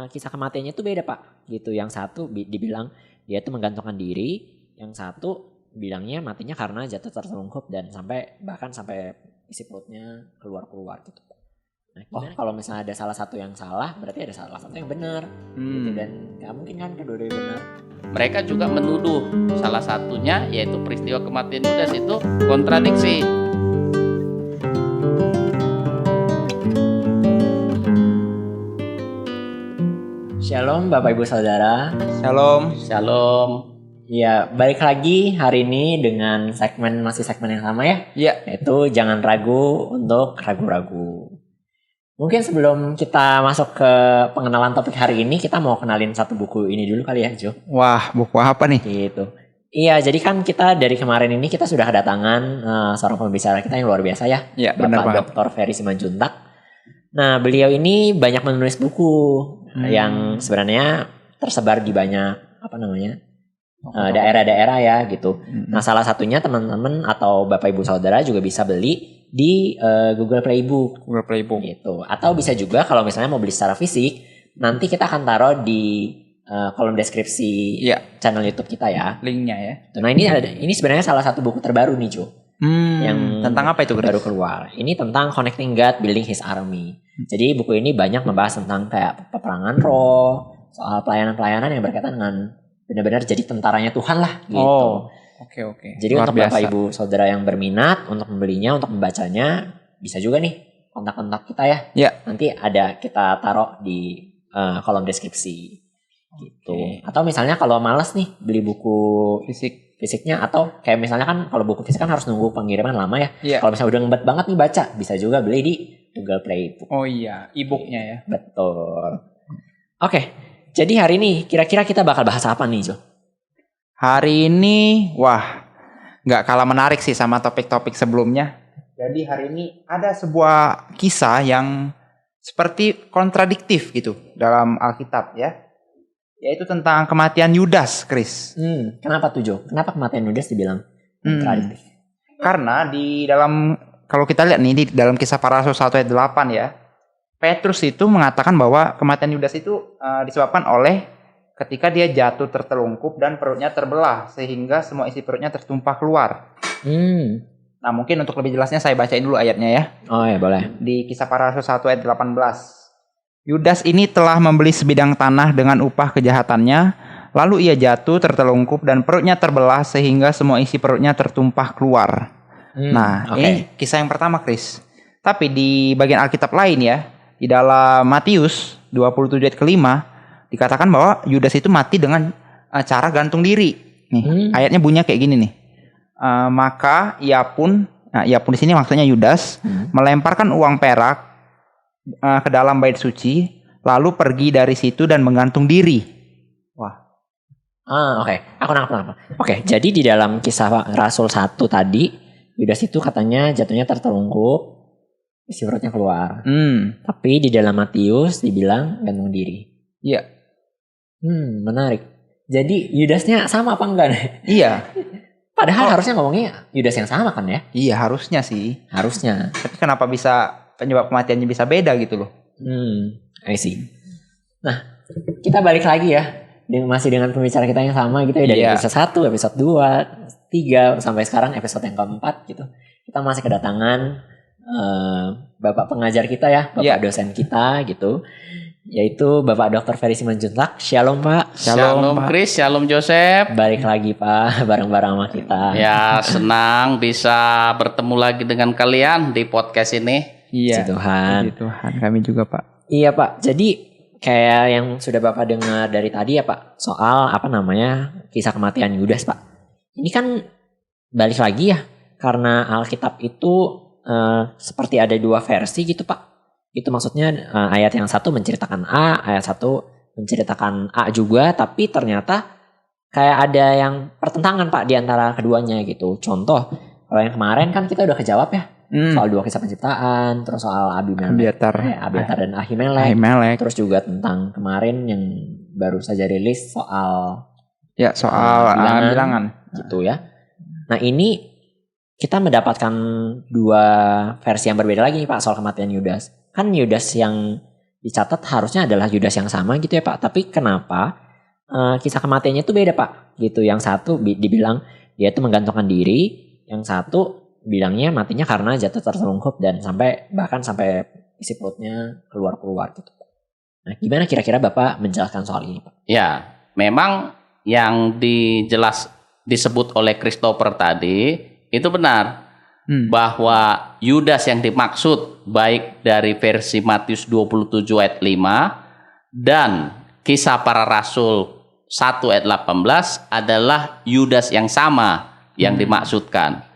kisah kematiannya itu beda Pak. Gitu. Yang satu dibilang dia tuh menggantungkan diri, yang satu bilangnya matinya karena jatuh tertelungkup dan bahkan sampai isi perutnya keluar gitu. Nah, kalau misalnya ada salah satu yang salah, berarti ada salah satu yang benar. Gitu. Dan nggak mungkin kan kedua-duanya benar. Mereka juga menuduh salah satunya yaitu peristiwa kematian Yudas itu kontradiksi. Shalom Bapak Ibu Saudara. Shalom. Ya, balik lagi hari ini dengan masih segmen yang sama ya. Iya. Yaitu jangan ragu untuk ragu-ragu. Mungkin sebelum kita masuk ke pengenalan topik hari ini, kita mau kenalin satu buku ini dulu kali ya, Jo. Wah, buku apa nih? Gitu. Iya, jadi kan kita dari kemarin ini kita sudah kedatangan seorang pembicara kita yang luar biasa ya. Iya, benar Bapak Dr. Ferry Simanjuntak. Nah, beliau ini banyak menulis buku yang sebenarnya tersebar di banyak daerah-daerah ya gitu. Nah, salah satunya teman-teman atau Bapak Ibu Saudara juga bisa beli di Google Playbook gitu. Atau bisa juga kalau misalnya mau beli secara fisik, nanti kita akan taruh di kolom deskripsi channel YouTube kita ya. Linknya ya. Nah, ini sebenarnya salah satu buku terbaru nih, Jo. Yang tentang apa itu baru keluar. Ini tentang Connecting God, Building His Army. Jadi buku ini banyak membahas tentang kayak peperangan roh, soal pelayanan-pelayanan yang berkaitan dengan benar-benar jadi tentaranya Tuhan lah gitu. Oh. Oke. Jadi untuk Bapak Ibu Saudara yang berminat untuk membelinya, untuk membacanya, bisa juga nih kontak-kontak kita ya. Iya. Nanti kita taruh di kolom deskripsi gitu. Atau misalnya kalau malas nih beli buku fisiknya, atau kayak misalnya kan kalau buku fisik kan harus nunggu pengiriman lama ya. Iya. Kalau misalnya udah ngebet banget nih baca, bisa juga beli di Google Playbook. Oh iya, e-booknya ya. Betul. Oke, jadi hari ini kira-kira kita bakal bahas apa nih, Jo? Hari ini, nggak kalah menarik sih sama topik-topik sebelumnya. Jadi hari ini ada sebuah kisah yang seperti kontradiktif gitu dalam Alkitab ya. Yaitu tentang kematian Yudas, Chris. Kenapa tuh, Jo? Kenapa kematian Yudas dibilang kontradiktif? Karena kalau kita lihat nih di dalam Kisah Para Rasul 1 ayat 8 ya, Petrus itu mengatakan bahwa kematian Yudas itu disebabkan oleh ketika dia jatuh tertelungkup dan perutnya terbelah sehingga semua isi perutnya tertumpah keluar. Nah, mungkin untuk lebih jelasnya saya bacain dulu ayatnya ya. Oh ya, boleh. Di Kisah Para Rasul 1 ayat 18. Yudas ini telah membeli sebidang tanah dengan upah kejahatannya, lalu ia jatuh tertelungkup dan perutnya terbelah sehingga semua isi perutnya tertumpah keluar. Ini kisah yang pertama, Chris. Tapi di bagian Alkitab lain ya, di dalam Matius 27 ayat ke-5 dikatakan bahwa Yudas itu mati dengan cara gantung diri. Nih, ayatnya bunyinya kayak gini nih. Maka ia pun di sini maksudnya Yudas melemparkan uang perak ke dalam bait suci, lalu pergi dari situ dan menggantung diri. Aku nangkap. Jadi di dalam Kisah Rasul 1 tadi, Yudas itu katanya jatuhnya tertelungkup, isi perutnya keluar. Tapi di dalam Matius dibilang gantung diri. Iya. Menarik. Jadi Yudasnya sama apa enggak nih? Iya. Padahal harusnya ngomongnya Yudas yang sama kan ya? Iya, harusnya sih. Harusnya. Tapi kenapa bisa penyebab kematiannya bisa beda gitu loh? I see. Nah, kita balik lagi ya. Masih dengan pembicara kita yang sama gitu ya. Dari episode 1, episode 2, 3, sampai sekarang episode yang keempat gitu. Kita masih kedatangan Bapak pengajar kita ya. Bapak dosen kita gitu. Yaitu Bapak Dr. Ferry Simanjuntak. Shalom Pak. Shalom Pak. Chris, shalom Joseph. Balik lagi Pak, bareng-bareng sama kita. Ya, senang bisa bertemu lagi dengan kalian di podcast ini. Iya. Puji Tuhan. Puji Tuhan, kami juga Pak. Iya Pak, jadi kayak yang sudah Bapak dengar dari tadi ya Pak, soal kisah kematian Yudas Pak. Ini kan balik lagi ya, karena Alkitab itu seperti ada dua versi gitu Pak. Itu maksudnya ayat yang satu menceritakan A, ayat satu menceritakan A juga, tapi ternyata kayak ada yang pertentangan Pak di antara keduanya gitu. Contoh, kalau yang kemarin kan kita udah kejawab ya. Soal dua kisah penciptaan, terus soal Abiatar dan Ahimelek. Terus juga tentang kemarin yang baru saja rilis soal bilangan gitu ya. Nah, ini kita mendapatkan dua versi yang berbeda lagi nih Pak soal kematian Yudas. Kan Yudas yang dicatat harusnya adalah Yudas yang sama gitu ya Pak. Tapi kenapa kisah kematiannya itu beda Pak? Gitu. Yang satu dibilang dia itu menggantungkan diri, yang satu bilangnya matinya karena jatuh terselungkup dan bahkan sampai isi perutnya keluar gitu. Nah, gimana kira-kira Bapak menjelaskan soal ini Pak? Ya, memang yang disebut oleh Christopher tadi itu benar. Bahwa Yudas yang dimaksud baik dari versi Matius 27 ayat 5 dan Kisah Para Rasul 1 ayat 18 adalah Yudas yang sama yang dimaksudkan,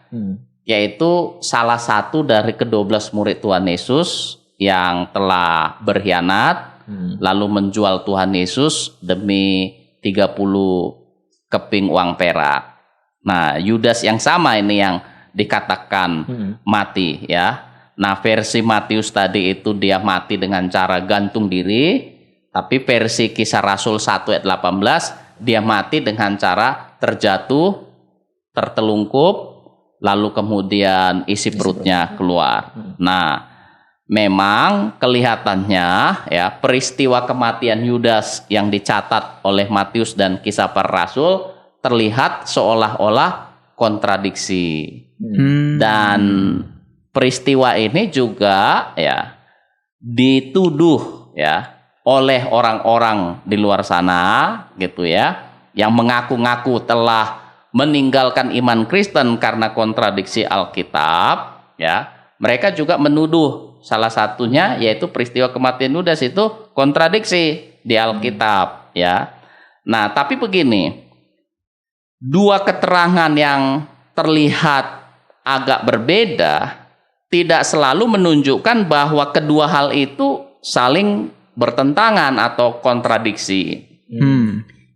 yaitu salah satu dari ke-12 murid Tuhan Yesus yang telah berkhianat lalu menjual Tuhan Yesus demi 30 keping uang perak. Nah, Yudas yang sama ini yang dikatakan mati ya. Nah, versi Matius tadi itu dia mati dengan cara gantung diri, tapi versi Kisah Rasul 1 ayat 18 dia mati dengan cara terjatuh, tertelungkup, lalu kemudian isi perutnya keluar. Nah, memang kelihatannya ya peristiwa kematian Yudas yang dicatat oleh Matius dan Kisah Para Rasul terlihat seolah-olah kontradiksi. Dan peristiwa ini juga ya dituduh ya oleh orang-orang di luar sana gitu ya, yang mengaku-ngaku telah meninggalkan iman Kristen karena kontradiksi Alkitab ya. Mereka juga menuduh salah satunya yaitu peristiwa kematian Yudas itu kontradiksi di Alkitab ya. Nah, tapi begini, dua keterangan yang terlihat agak berbeda tidak selalu menunjukkan bahwa kedua hal itu saling bertentangan atau kontradiksi.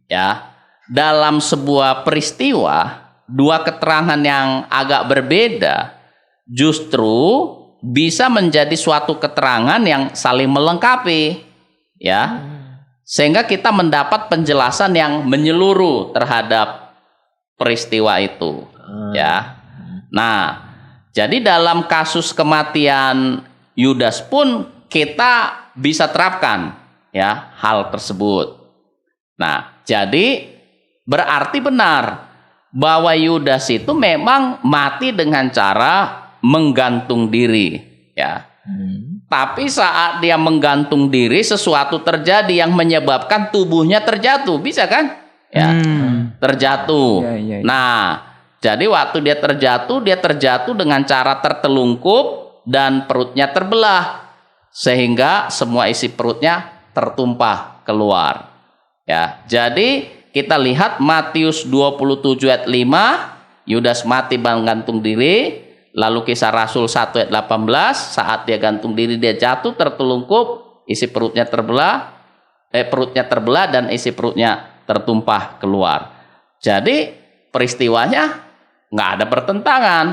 Ya, dalam sebuah peristiwa, dua keterangan yang agak berbeda justru bisa menjadi suatu keterangan yang saling melengkapi, ya, sehingga kita mendapat penjelasan yang menyeluruh terhadap peristiwa itu, ya. Nah, jadi dalam kasus kematian Yudas pun kita bisa terapkan ya hal tersebut. Nah, jadi berarti benar bahwa Yudas itu memang mati dengan cara menggantung diri ya. Tapi saat dia menggantung diri, sesuatu terjadi yang menyebabkan tubuhnya terjatuh, bisa kan? Ya, terjatuh. Ya. Nah, jadi waktu dia terjatuh dengan cara tertelungkup dan perutnya terbelah sehingga semua isi perutnya tertumpah keluar. Ya, jadi kita lihat Matius 27 ayat 5, Yudas mati bergantung diri, lalu Kisah Rasul 1 ayat 18, saat dia gantung diri dia jatuh tertelungkup, isi perutnya terbelah dan isi perutnya tertumpah keluar. Jadi peristiwanya nggak ada pertentangan,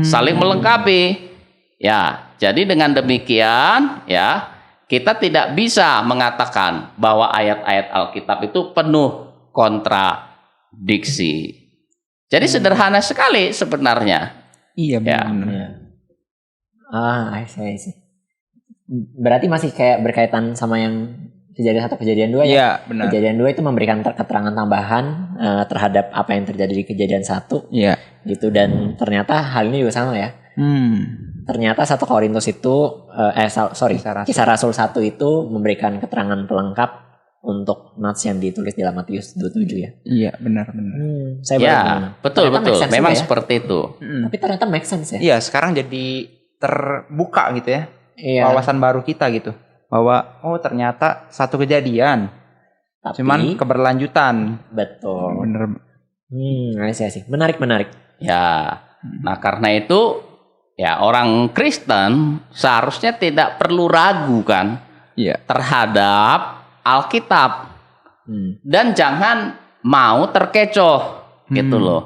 saling melengkapi. Ya, jadi dengan demikian ya kita tidak bisa mengatakan bahwa ayat-ayat Alkitab itu penuh kontradiksi. Jadi sederhana sekali sebenarnya. Iya benar. Ya. I see. Berarti masih kayak berkaitan sama yang kejadian 1 kejadian 2 ya? Iya, benar. Kejadian 2 itu memberikan keterangan tambahan terhadap apa yang terjadi di kejadian 1. Iya. Gitu, dan ternyata hal ini juga sama ya. Ternyata 1 Korintus itu Kisah Rasul 1 itu memberikan keterangan pelengkap untuk nats yang ditulis dalam Matius 27 ya. Iya, benar. Saya Ya, betul. Memang ya? seperti itu. Tapi ternyata make sense ya. Iya, sekarang jadi terbuka gitu ya. Iya. Wawasan baru kita gitu. Bahwa ternyata satu kejadian. Tapi, cuman keberlanjutan. Betul. Bener. Sih. Menarik. Ya. Nah, karena itu ya orang Kristen seharusnya tidak perlu ragu kan terhadap Alkitab. Dan jangan mau terkecoh gitu loh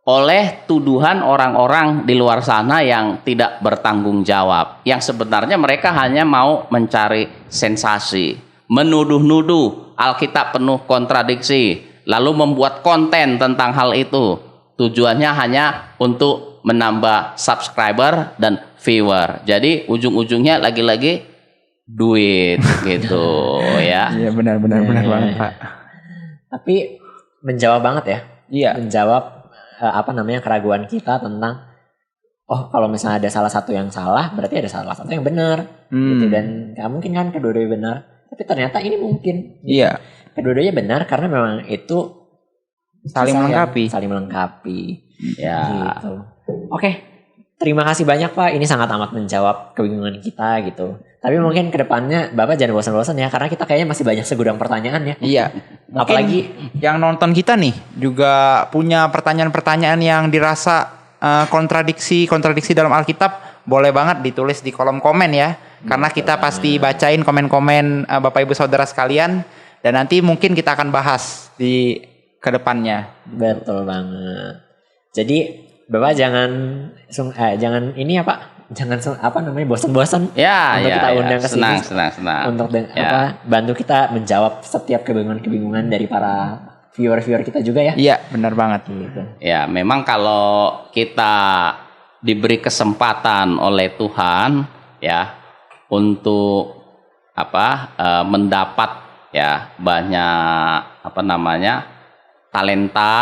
oleh tuduhan orang-orang di luar sana yang tidak bertanggung jawab, yang sebenarnya mereka hanya mau mencari sensasi, menuduh-nuduh Alkitab penuh kontradiksi, lalu membuat konten tentang hal itu. Tujuannya hanya untuk menambah subscriber dan viewer. Jadi ujung-ujungnya lagi-lagi duit gitu ya. Iya benar-benar Iya, benar iya, banget iya. Pak. Tapi menjawab banget ya. Iya. Menjawab keraguan kita tentang kalau misalnya ada salah satu yang salah, berarti ada salah satu yang benar gitu. Dan nggak mungkin kan kedua-duanya benar. Tapi ternyata ini mungkin. Iya. Kedua-duanya benar karena memang itu Saling kisah yang melengkapi. Saling melengkapi. Ya. Gitu. Oke. Terima kasih banyak Pak. Ini sangat amat menjawab kebingungan kita gitu. Tapi mungkin kedepannya Bapak jangan bosan-bosan ya, karena kita kayaknya masih banyak segudang pertanyaan ya. Iya. Mungkin Apalagi yang nonton kita nih juga punya pertanyaan-pertanyaan yang dirasa kontradiksi dalam Alkitab, boleh banget ditulis di kolom komen ya. Karena kita pasti bacain komen-komen Bapak Ibu Saudara sekalian, dan nanti mungkin kita akan bahas di kedepannya. betul banget. Jadi Bapak jangan ini ya Pak, jangan bosan-bosan Ya, untuk ya, kita ya. undang ke sini Senang. untuk Ya. bantu kita menjawab setiap kebingungan dari para viewer kita juga ya. Iya, benar banget. Gitu. Ya, memang kalau kita diberi kesempatan oleh Tuhan ya untuk mendapat ya banyak talenta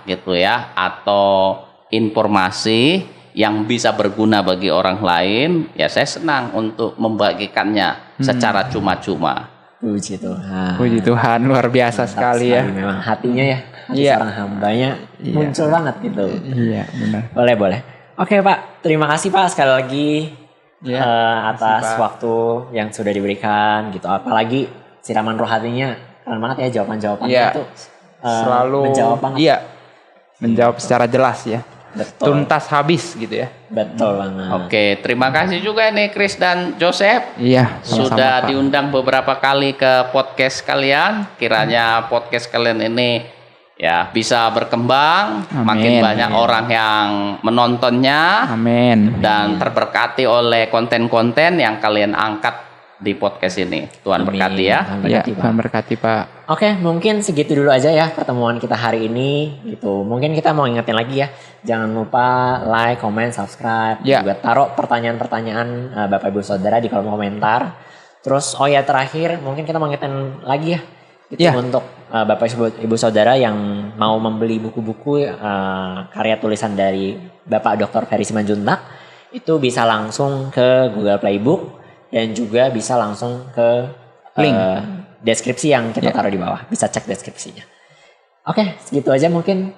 gitu ya, atau informasi yang bisa berguna bagi orang lain, ya saya senang untuk membagikannya secara cuma-cuma. Puji Tuhan. Puji Tuhan, luar biasa Mantap sekali ya. Memang hatinya ya, hati Iya. seorang hambanya muncul banget gitu. Iya, benar. Boleh. Oke Pak, terima kasih Pak sekali lagi Iya, atas Pak. waktu yang sudah diberikan gitu. Apalagi siraman roh hatinya keren banget ya, jawaban-jawabannya Iya. itu Selalu menjawab banget. Iya. Menjawab secara jelas ya. Betul. Tuntas habis gitu ya. Betul banget. Oke, terima kasih juga nih Chris dan Joseph. Iya, Sudah sama-sama, Pak. diundang beberapa kali ke podcast kalian. Kiranya podcast kalian ini ya bisa berkembang, Amin. makin banyak orang yang menontonnya Amin. dan terberkati oleh konten-konten yang kalian angkat di podcast ini. Tuhan Amin. berkati ya. Tuhan Iya, berkati, Pak. Tuhan berkati Pak. Oke, mungkin segitu dulu aja ya pertemuan kita hari ini gitu. Mungkin kita mau ingetin lagi ya, jangan lupa like, comment, subscribe, Ya. juga taruh pertanyaan-pertanyaan Bapak Ibu Saudara di kolom komentar. Terus terakhir mungkin kita mau ingetin lagi ya, gitu, Ya. untuk Bapak Ibu Saudara yang mau membeli buku-buku karya tulisan dari Bapak Dr. Ferry Simanjuntak, itu bisa langsung ke Google Playbook dan juga bisa langsung ke Link. deskripsi yang kita Ya. taruh di bawah. Bisa cek deskripsinya. Oke, segitu aja mungkin.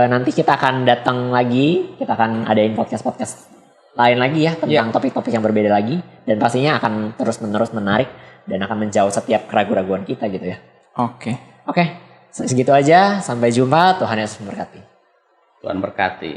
Nanti kita akan datang lagi. Kita akan adain podcast-podcast lain lagi ya. Tentang topik-topik yang berbeda lagi. Dan pastinya akan terus-menerus menarik. Dan akan menjawab setiap keraguan-keraguan kita gitu ya. Oke. Oke, segitu aja. Sampai jumpa. Tuhan Yesus memberkati. Tuhan berkati.